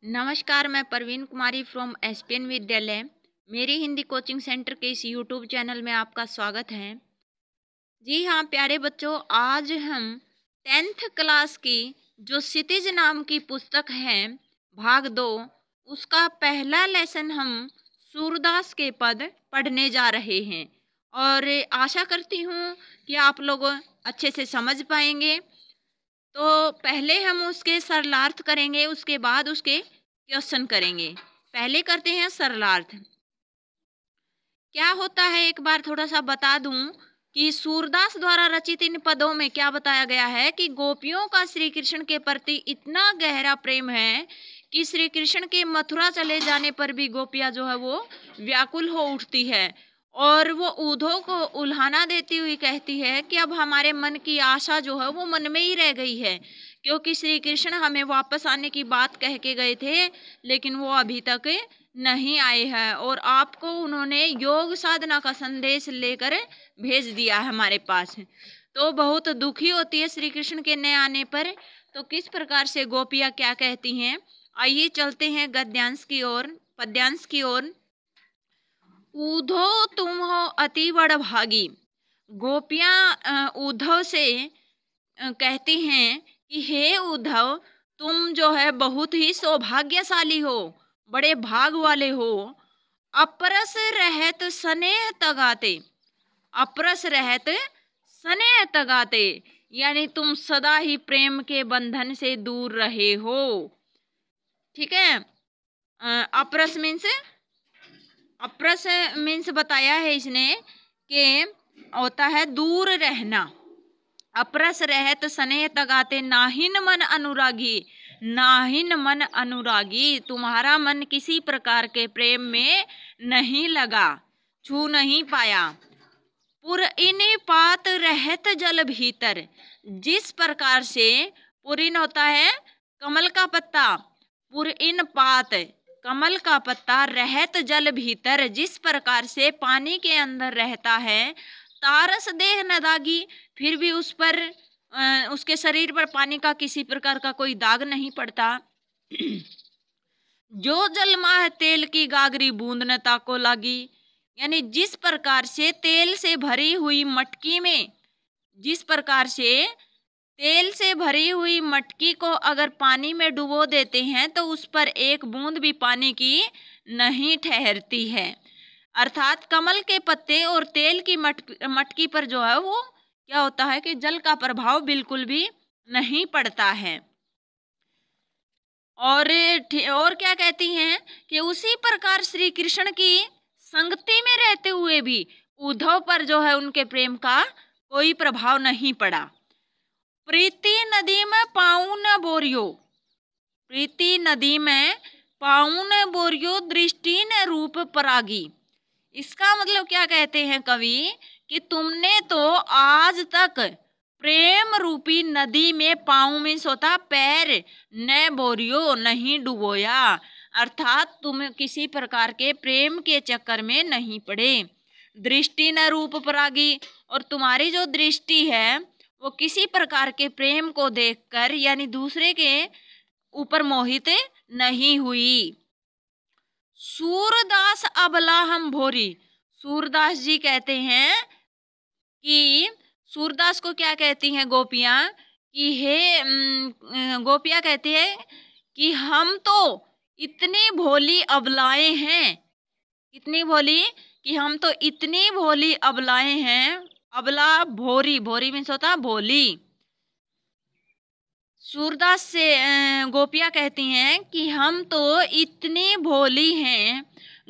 नमस्कार, मैं परवीन कुमारी from ESPN विद्यालय। मेरी हिंदी कोचिंग सेंटर के इस यूट्यूब चैनल में आपका स्वागत है। जी हाँ प्यारे बच्चों, आज हम 10th क्लास की जो क्षितिज नाम की पुस्तक है भाग 2, उसका पहला लेसन हम सूरदास के पद पढ़ने जा रहे हैं और आशा करती हूँ कि आप लोग अच्छे से समझ पाएंगे। तो पहले हम उसके सरलार्थ करेंगे, उसके बाद उसके क्वेश्चन करेंगे। पहले करते हैं सरलार्थ। क्या होता है एक बार थोड़ा सा बता दूं कि सूरदास द्वारा रचित इन पदों में क्या बताया गया है कि गोपियों का श्री कृष्ण के प्रति इतना गहरा प्रेम है कि श्री कृष्ण के मथुरा चले जाने पर भी गोपियां जो है वो व्याकुल हो उठती है और वो उद्धव को उल्हाना देती हुई कहती है कि अब हमारे मन की आशा जो है वो मन में ही रह गई है, क्योंकि श्री कृष्ण हमें वापस आने की बात कह के गए थे लेकिन वो अभी तक नहीं आए हैं और आपको उन्होंने योग साधना का संदेश लेकर भेज दिया है हमारे पास। तो बहुत दुखी होती है श्री कृष्ण के न आने पर। तो किस प्रकार से गोपियां क्या कहती हैं, आइए चलते हैं गद्यांश की ओर, पद्यांश की ओर। उद्धव तुम हो अति बड़ भागी। गोपियां उद्धव से कहती हैं कि हे उद्धव, तुम जो है बहुत ही सौभाग्यशाली हो, बड़े भाग वाले हो। अपरस रहत स्नेह तगाते, अपरस रहत स्नेह तगाते, यानी तुम सदा ही प्रेम के बंधन से दूर रहे हो। ठीक है। अपरस मीन्स बताया है इसने कि होता है दूर रहना। अपरस रहत स्नेह तगाते, नाहिन मन अनुरागी, नाहिन मन अनुरागी, तुम्हारा मन किसी प्रकार के प्रेम में नहीं लगा, छू नहीं पाया। पुर इन पात रहत जल भीतर, जिस प्रकार से पुरिन होता है कमल का पत्ता, पुर इन पात कमल का पत्ता, रहत जल भीतर जिस प्रकार से पानी के अंदर रहता है। तारस देह न दागी, फिर भी उस पर उसके शरीर पर पानी का किसी प्रकार का कोई दाग नहीं पड़ता। जो जल माह तेल की गागरी बूंद न ताको लागी, यानी जिस प्रकार से तेल से भरी हुई मटकी में, जिस प्रकार से तेल से भरी हुई मटकी को अगर पानी में डुबो देते हैं तो उस पर एक बूंद भी पानी की नहीं ठहरती है। अर्थात कमल के पत्ते और तेल की मटकी पर जो है वो क्या होता है कि जल का प्रभाव बिल्कुल भी नहीं पड़ता है। और क्या कहती हैं कि उसी प्रकार श्री कृष्ण की संगति में रहते हुए भी उद्धव पर जो है उनके प्रेम का कोई प्रभाव नहीं पड़ा। प्रीति नदी में पाऊँ न बोरियो, प्रीति नदी में पाऊँ न बोरियो, दृष्टि न रूप परागी। इसका मतलब क्या कहते हैं कवि कि तुमने तो आज तक प्रेम रूपी नदी में पाँव मीन्स होता पैर, न बोरियो नहीं डुबोया, अर्थात तुम किसी प्रकार के प्रेम के चक्कर में नहीं पड़े। दृष्टि न रूप परागी, और तुम्हारी जो दृष्टि है वो किसी प्रकार के प्रेम को देखकर यानी दूसरे के ऊपर मोहित नहीं हुई। सूरदास अबला हम भोरी, सूरदास जी कहते हैं कि सूरदास को क्या कहती हैं गोपियां कि हे गोपियां कहती है कि हम तो इतनी भोली अबलाएं हैं, कितनी भोली कि हम तो इतनी भोली अबलाएं हैं। अबला भोरी, भोरी मीन्स होता भोली। सूरदास से गोपियां कहती हैं कि हम तो इतनी भोली हैं।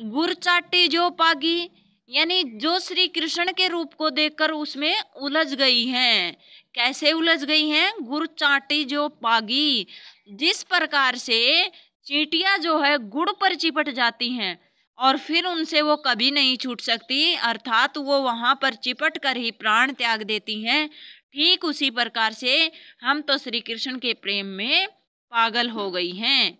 गुर चाटी जो पागी, यानी जो श्री कृष्ण के रूप को देखकर उसमें उलझ गई हैं। कैसे उलझ गई हैं? गुर चाटी जो पागी, जिस प्रकार से चींटियां जो है गुड़ पर चिपट जाती हैं और फिर उनसे वो कभी नहीं छूट सकती, अर्थात वो वहां पर चिपट कर ही प्राण त्याग देती हैं। ठीक उसी प्रकार से हम तो श्री कृष्ण के प्रेम में पागल हो गई हैं।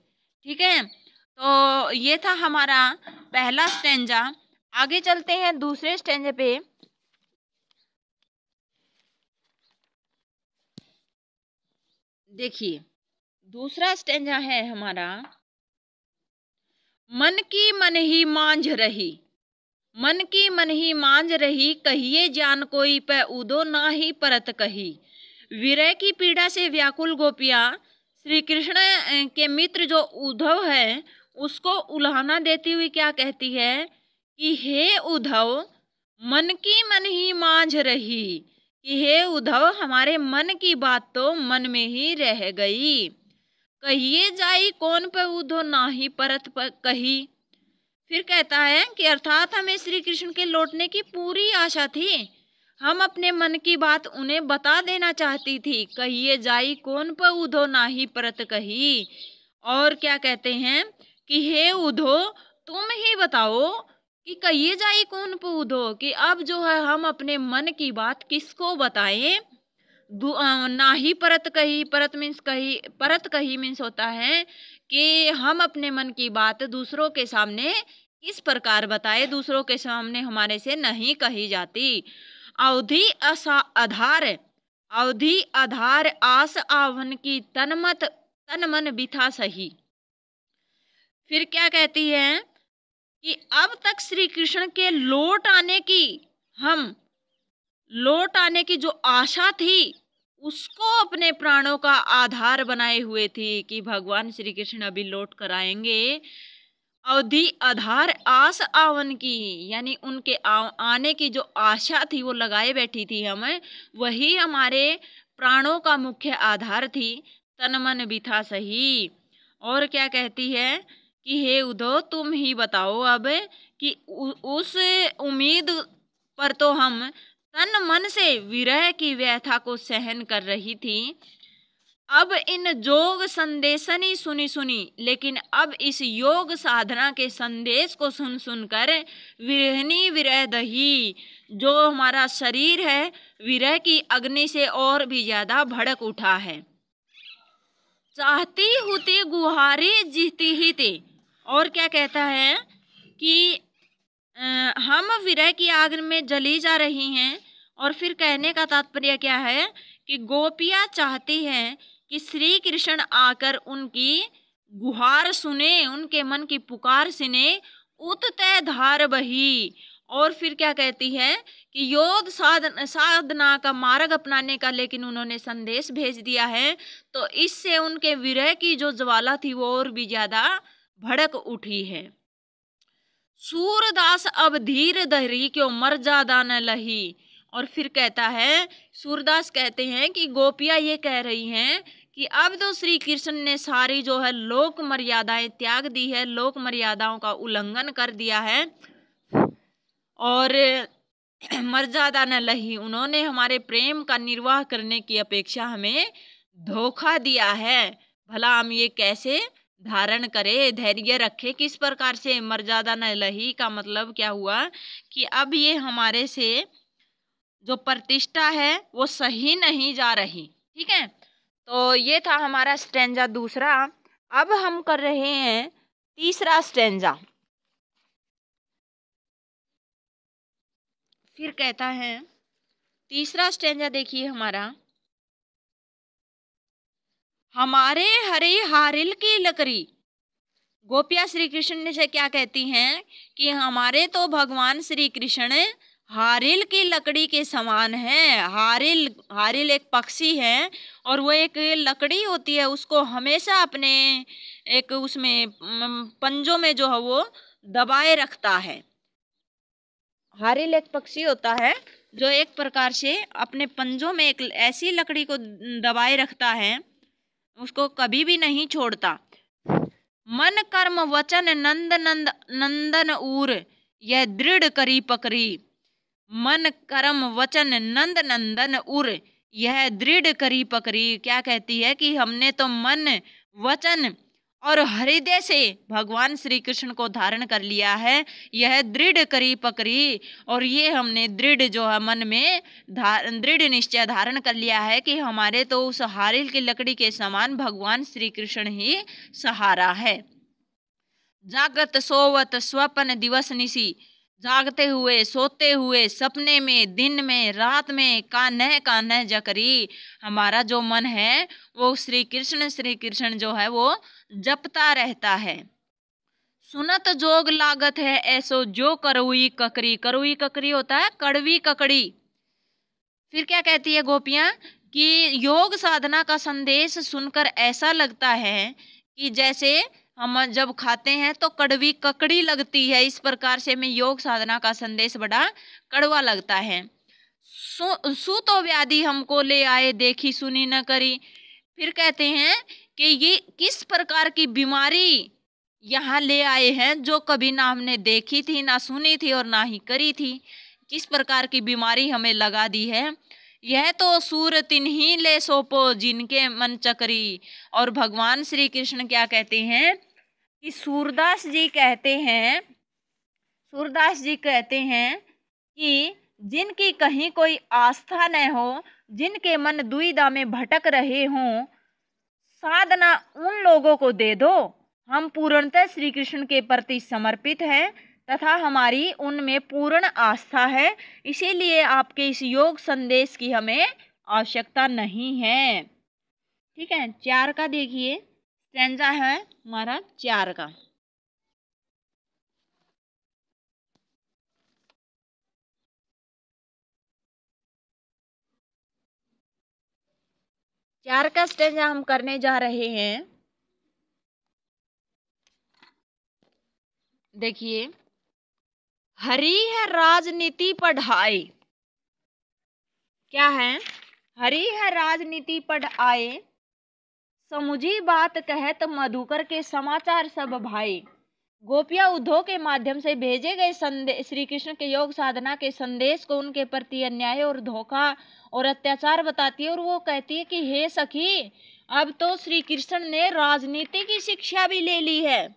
ठीक है, तो ये था हमारा पहला स्टेंजा। आगे चलते हैं दूसरे स्टेंजे पे। देखिए दूसरा स्टेंजा है हमारा, मन की मन ही मांझ रही, मन की मन ही मांझ रही, कहिए जान कोई पे उदो ना ही परत कही। विरह की पीड़ा से व्याकुल गोपियां श्री कृष्ण के मित्र जो उद्धव है उसको उल्हाना देती हुई क्या कहती है कि हे उद्धव, मन की मन ही मांझ रही, कि हे उद्धव हमारे मन की बात तो मन में ही रह गई। कहिए जाई कौन पे उद्धव ना ही परत कही। फिर कहता है कि अर्थात हमें श्री कृष्ण के लौटने की पूरी आशा थी, हम अपने मन की बात उन्हें बता देना चाहती थी। कहिए जाई कौन पे उद्धव ना ही परत कही। और क्या कहते हैं कि हे उद्धव तुम ही बताओ कि कहिए जाई कौन पे उद्धव, कि अब जो है हम अपने मन की बात किसको बताएं। ना ही परत कही, परत मीन्स कही, परत कही मीन्स होता है कि हम अपने मन की बात दूसरों के सामने किस प्रकार बताए, दूसरों के सामने हमारे से नहीं कही जाती। अवधि आधार, अवधि आधार आस आवन की तन मन बिथा सही। फिर क्या कहती है कि अब तक श्री कृष्ण के लौट आने की जो आशा थी उसको अपने प्राणों का आधार बनाए हुए थी कि भगवान श्री कृष्ण अभी लौट कर आएंगे। अवधि आधार आस आवन की, यानी उनके आने की जो आशा थी वो लगाए बैठी थी हमें, वही हमारे प्राणों का मुख्य आधार थी। तन मन बिथा सही। और क्या कहती है कि हे उद्धव तुम ही बताओ अब कि उस उम्मीद पर तो हम तन मन से विरह की व्यथा को सहन कर रही थी। अब इन जोग संदेशनी सुनी सुनी, लेकिन अब इस योग साधना के संदेश को सुन सुनकर विरहनी विरह दही, जो हमारा शरीर है विरह की अग्नि से और भी ज्यादा भड़क उठा है। चाहती होती गुहारी जीती ही थे। और क्या कहता है कि हम विरह की आग में जली जा रही हैं। और फिर कहने का तात्पर्य क्या है कि गोपियां चाहती हैं कि श्री कृष्ण आकर उनकी गुहार सुने, उनके मन की पुकार सुने, उतते धार बही। और फिर क्या कहती है कि योग साधना का मार्ग अपनाने का लेकिन उन्होंने संदेश भेज दिया है, तो इससे उनके विरह की जो ज्वाला थी वो और भी ज्यादा भड़क उठी है। सूरदास अब धीर धरी क्यों मर ज्यादा न लही। और फिर कहता है, सूरदास कहते हैं कि गोपियां ये कह रही हैं कि अब तो श्री कृष्ण ने सारी जो है लोक मर्यादाएं त्याग दी है, लोक मर्यादाओं का उल्लंघन कर दिया है और मर्यादा न लही, उन्होंने हमारे प्रेम का निर्वाह करने की अपेक्षा हमें धोखा दिया है। भला हम ये कैसे धारण करे, धैर्य रखे, किस प्रकार से। मर्यादा न लही का मतलब क्या हुआ कि अब ये हमारे से जो प्रतिष्ठा है वो सही नहीं जा रही। ठीक है, तो ये था हमारा स्टेंजा दूसरा। अब हम कर रहे हैं तीसरा स्टेंजा। फिर कहता है तीसरा स्टेंजा, देखिए हमारा, हमारे हरे हारिल की लकड़ी। गोपिया श्री कृष्ण से क्या कहती हैं कि हमारे तो भगवान श्री कृष्ण हारिल की लकड़ी के समान है। हारिल एक पक्षी है और वो एक लकड़ी होती है, उसको हमेशा अपने एक उसमें पंजों में जो है वो दबाए रखता है। हारिल एक पक्षी होता है जो एक प्रकार से अपने पंजों में एक ऐसी लकड़ी को दबाए रखता है, उसको कभी भी नहीं छोड़ता। मन कर्म वचन नंदन उर, यह दृढ़ करी पकड़ी। मन कर्म वचन नंदन उर, यह दृढ़ करी पकड़ी। क्या कहती है कि हमने तो मन वचन और हृदय से भगवान श्री कृष्ण को धारण कर लिया है, यह दृढ़ करी पकड़ी। और ये हमने दृढ़ जो है मन में दृढ़ निश्चय धारण कर लिया है कि हमारे तो उस हारिल की लकड़ी के समान भगवान श्री कृष्ण ही सहारा है। जागत सोवत स्वप्न दिवस निशी, जागते हुए सोते हुए सपने में दिन में रात में कान्ह जकरी। हमारा जो मन है वो श्री कृष्ण जो है वो जपता रहता है। सुनत जोग लागत है ऐसो जो करुई ककरी। करुई ककरी होता है कड़वी ककड़ी। फिर क्या कहती है गोपियां कि योग साधना का संदेश सुनकर ऐसा लगता है कि जैसे हम जब खाते हैं तो कड़वी ककड़ी लगती है। इस प्रकार से हमें योग साधना का संदेश बड़ा कड़वा लगता है। सु तो व्याधि हमको ले आए देखी सुनी न करी। फिर कहते हैं कि ये किस प्रकार की बीमारी यहाँ ले आए हैं जो कभी ना हमने देखी थी, ना सुनी थी और ना ही करी थी। किस प्रकार की बीमारी हमें लगा दी है। यह तो सूर तिन्ही ले सोपो जिनके मन चकरी। और भगवान श्री कृष्ण क्या कहते हैं कि सूरदास जी कहते हैं कि जिनकी कहीं कोई आस्था न हो, जिनके मन दुविधा में भटक रहे हों, साधना उन लोगों को दे दो। हम पूर्णतः श्री कृष्ण के प्रति समर्पित हैं तथा हमारी उनमें पूर्ण आस्था है, इसीलिए आपके इस योग संदेश की हमें आवश्यकता नहीं है। ठीक है, 4 का देखिए, स्टैंजा है हमारा 4 का। चार का स्टैंजा हम करने जा रहे हैं। देखिए, हरी है राजनीति पढ़ाए। क्या है? हरी है राजनीति पढ़ाए, समुझी बात कहत मधुकर के समाचार सब भाई। गोपियां उद्धव के माध्यम से भेजे गए श्री कृष्ण के योग साधना के संदेश को उनके प्रति अन्याय और धोखा और अत्याचार बताती है और वो कहती है कि हे सखी, अब तो श्री कृष्ण ने राजनीति की शिक्षा भी ले ली है।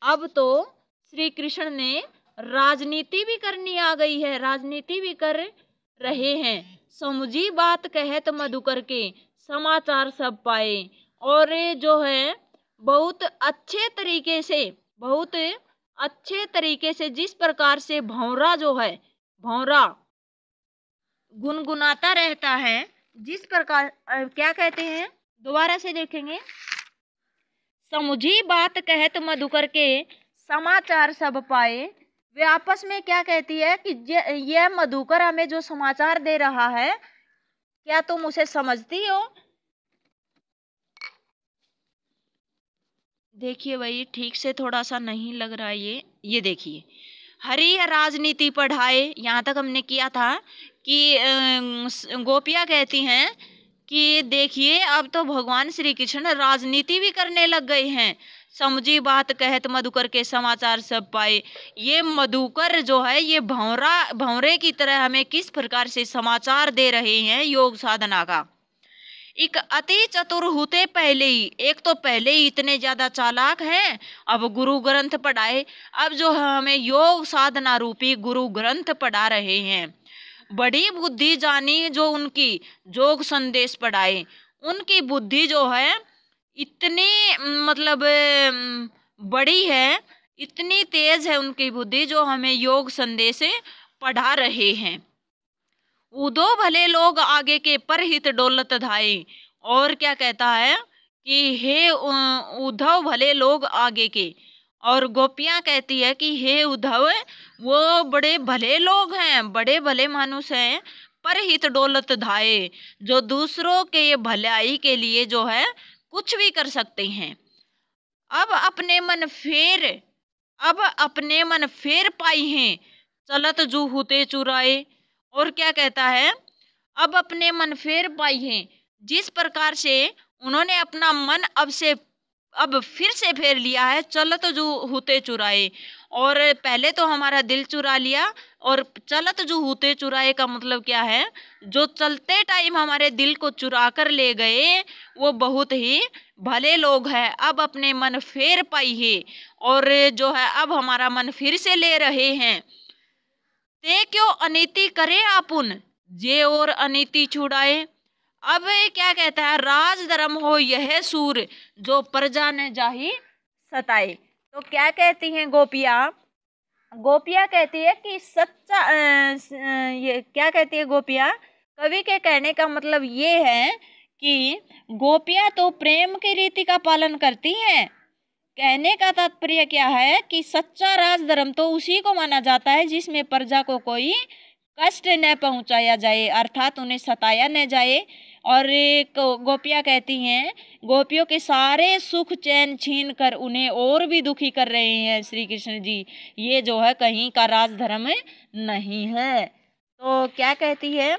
अब तो श्री कृष्ण ने राजनीति भी करनी आ गई है, राजनीति भी कर रहे हैं। समुझी बात कहत मधुकर के समाचार सब पाए। और जो है बहुत अच्छे तरीके से जिस प्रकार से भौरा जो है, भौरा गुनगुनाता रहता है, जिस प्रकार क्या कहते हैं, दोबारा से देखेंगे। समुझी बात कहत मधुकर के समाचार सब पाए। वे आपस में क्या कहती है कि यह मधुकर हमें जो समाचार दे रहा है, क्या तुम उसे समझती हो? देखिए भाई, ठीक से थोड़ा सा नहीं लग रहा है ये देखिए, हरी राजनीति पढ़ाए, यहाँ तक हमने किया था कि गोपियां कहती हैं कि देखिए अब तो भगवान श्री कृष्ण राजनीति भी करने लग गए हैं। समझी बात कहत मधुकर के समाचार सब पाए। ये मधुकर जो है ये भौरे की तरह हमें किस प्रकार से समाचार दे रहे हैं योग साधना का। एक अति चतुर होते पहले ही, एक तो पहले ही इतने ज्यादा चालाक हैं, अब गुरु ग्रंथ पढ़ाए, अब जो हमें योग साधना रूपी गुरु ग्रंथ पढ़ा रहे हैं। बड़ी बुद्धि जानी जो उनकी जोग संदेश पढ़ाए। उनकी बुद्धि जो है इतनी मतलब बड़ी है, इतनी तेज है उनकी बुद्धि जो हमें योग संदेश पढ़ा रहे हैं। उदो भले लोग आगे के परहित डोलत धाये। और क्या कहता है कि हे उद्धव भले लोग आगे के। और गोपियां कहती है कि हे उद्धव, वो बड़े भले लोग हैं, बड़े भले मानुष हैं, परहित डोलत धाये, जो दूसरों के ये भलाई के लिए जो है कुछ भी कर सकते हैं। अब अपने मन फेर पाई हैं, चलत जू होते चुराए। और क्या कहता है, अब अपने मन फेर पाई हैं, जिस प्रकार से उन्होंने अपना मन अब फिर से फेर लिया है, चलत जू होते चुराए। और पहले तो हमारा दिल चुरा लिया, और चलत जू होते चुराए का मतलब क्या है, जो चलते टाइम हमारे दिल को चुरा कर ले गए वो बहुत ही भले लोग हैं। अब अपने मन फेर पाई है और जो है अब हमारा मन फिर से ले रहे हैं। ते क्यों अनीति करे आपुन, जे और अनीति छुड़ाए। अब क्या कहता है, राज धर्म हो यह सूर, जो प्रजा ने जाही सताए। तो क्या कहती हैं गोपियां कहती है कि सच्चा ये क्या कहती है गोपियां, कवि के कहने का मतलब ये है कि गोपियां तो प्रेम की रीति का पालन करती हैं, कहने का तात्पर्य क्या है कि सच्चा राजधर्म तो उसी को माना जाता है जिसमें प्रजा को कोई कष्ट न पहुंचाया जाए, अर्थात उन्हें सताया न जाए। और एक गोपियाँ कहती हैं, गोपियों के सारे सुख चैन छीन कर उन्हें और भी दुखी कर रहे हैं श्री कृष्ण जी, ये जो है कहीं का राजधर्म नहीं है। तो क्या कहती है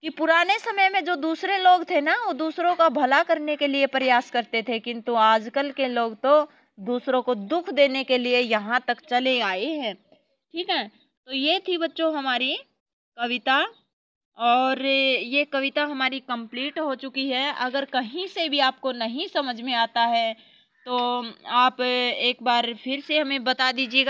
कि पुराने समय में जो दूसरे लोग थे ना, वो दूसरों का भला करने के लिए प्रयास करते थे, किंतु आजकल के लोग तो दूसरों को दुख देने के लिए यहाँ तक चले आए हैं। ठीक है, तो ये थी बच्चों हमारी कविता, और ये कविता हमारी कंप्लीट हो चुकी है। अगर कहीं से भी आपको नहीं समझ में आता है तो आप एक बार फिर से हमें बता दीजिएगा।